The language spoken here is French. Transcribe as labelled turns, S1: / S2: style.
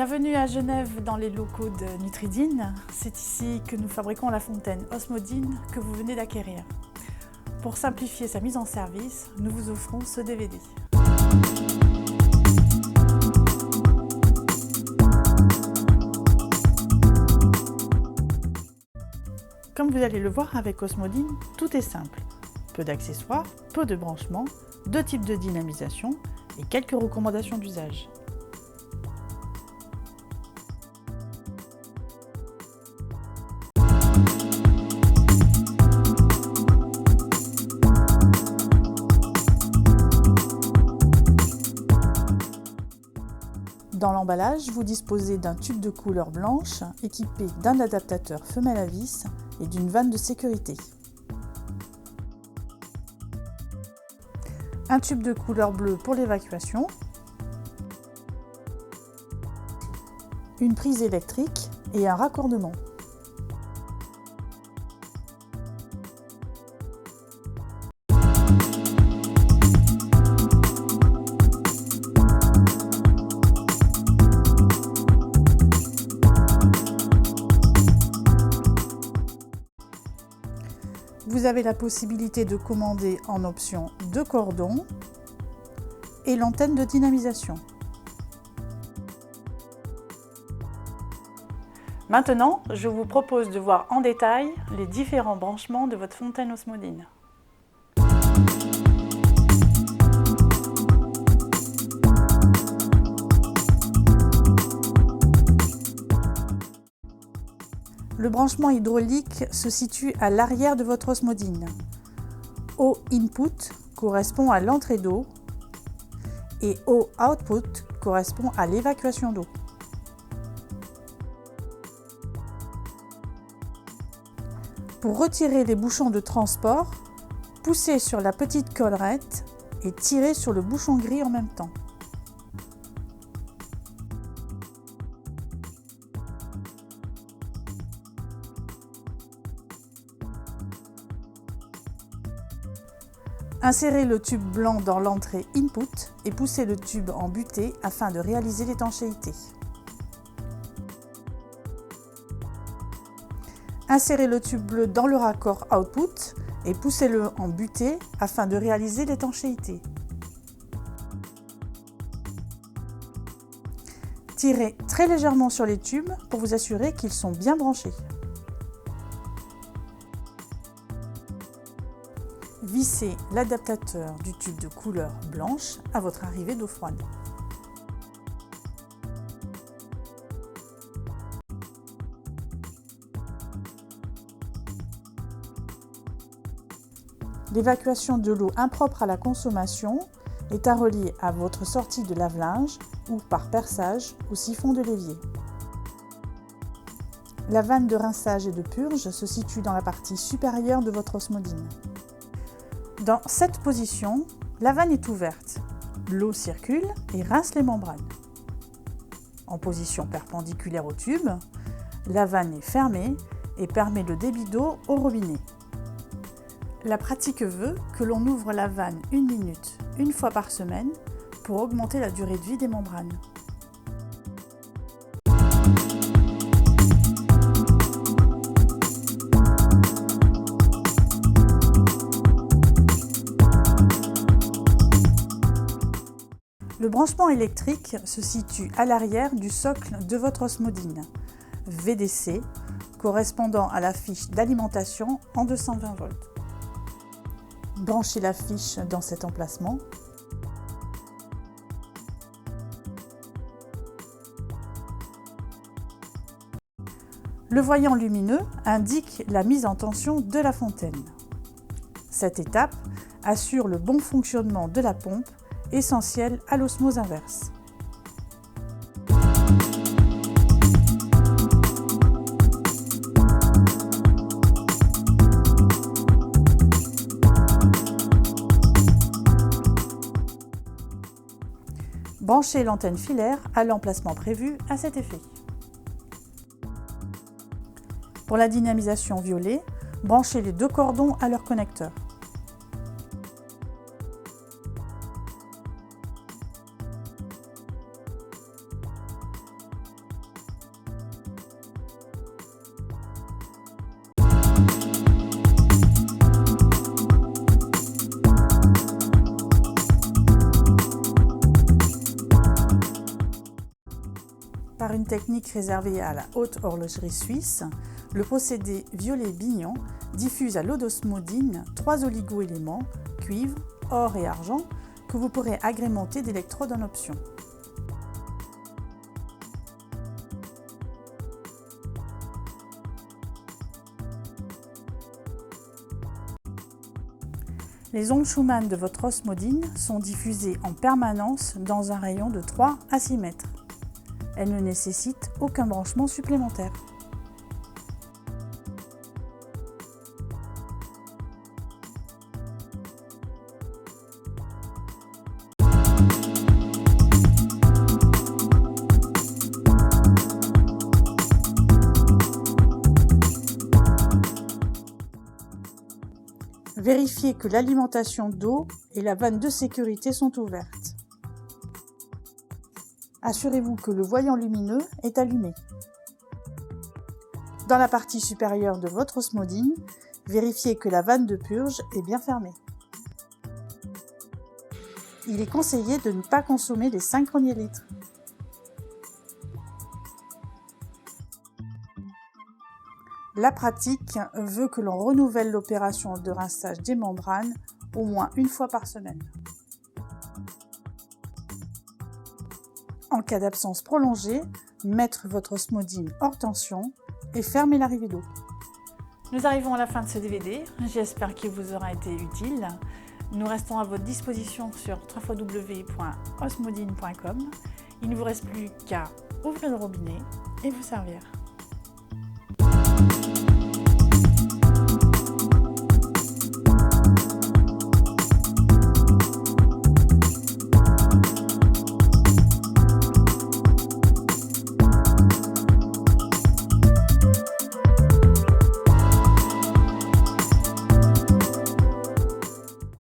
S1: Bienvenue à Genève dans les locaux de Nutridyne. C'est ici que nous fabriquons la fontaine Osmodyne que vous venez d'acquérir. Pour simplifier sa mise en service, nous vous offrons ce DVD. Comme vous allez le voir avec Osmodyne, tout est simple. Peu d'accessoires, peu de branchements, 2 types de dynamisation et quelques recommandations d'usage. Dans l'emballage, vous disposez d'un tube de couleur blanche équipé d'un adaptateur femelle à vis et d'une vanne de sécurité. Un tube de couleur bleue pour l'évacuation, une prise électrique et un raccordement. Vous avez la possibilité de commander en option 2 cordons et l'antenne de dynamisation. Maintenant, je vous propose de voir en détail les différents branchements de votre fontaine Osmodyne. Le branchement hydraulique se situe à l'arrière de votre Osmodyne. Eau input correspond à l'entrée d'eau et eau output correspond à l'évacuation d'eau. Pour retirer les bouchons de transport, poussez sur la petite collerette et tirez sur le bouchon gris en même temps. Insérez le tube blanc dans l'entrée input et poussez le tube en butée afin de réaliser l'étanchéité. Insérez le tube bleu dans le raccord output et poussez-le en butée afin de réaliser l'étanchéité. Tirez très légèrement sur les tubes pour vous assurer qu'ils sont bien branchés. Vissez l'adaptateur du tube de couleur blanche à votre arrivée d'eau froide. L'évacuation de l'eau impropre à la consommation est à relier à votre sortie de lave-linge ou par perçage au siphon de l'évier. La vanne de rinçage et de purge se situe dans la partie supérieure de votre Osmodyne. Dans cette position, la vanne est ouverte, l'eau circule et rince les membranes. En position perpendiculaire au tube, la vanne est fermée et permet le débit d'eau au robinet. La pratique veut que l'on ouvre la vanne 1 minute, une fois par semaine, pour augmenter la durée de vie des membranes. Le branchement électrique se situe à l'arrière du socle de votre Osmodyne, VDC, correspondant à la fiche d'alimentation en 220 volts. Branchez la fiche dans cet emplacement. Le voyant lumineux indique la mise en tension de la fontaine. Cette étape assure le bon fonctionnement de la pompe, essentiel à l'osmose inverse. Branchez l'antenne filaire à l'emplacement prévu à cet effet. Pour la dynamisation violet, branchez les 2 cordons à leur connecteur. Par une technique réservée à la haute horlogerie suisse, le procédé violet-bignon diffuse à l'eau d'osmodine 3 oligo-éléments, cuivre, or et argent, que vous pourrez agrémenter d'électrodes en option. Les ondes Schumann de votre osmodine sont diffusées en permanence dans un rayon de 3 à 6 mètres. Elles ne nécessitent aucun branchement supplémentaire. Vérifiez que l'alimentation d'eau et la vanne de sécurité sont ouvertes. Assurez-vous que le voyant lumineux est allumé. Dans la partie supérieure de votre osmodine, vérifiez que la vanne de purge est bien fermée. Il est conseillé de ne pas consommer les 5 premiers litres. La pratique veut que l'on renouvelle l'opération de rinçage des membranes au moins une fois par semaine. En cas d'absence prolongée, mettre votre osmodine hors tension et fermer l'arrivée d'eau. Nous arrivons à la fin de ce DVD, j'espère qu'il vous aura été utile. Nous restons à votre disposition sur www.osmodine.com. Il ne vous reste plus qu'à ouvrir le robinet et vous servir.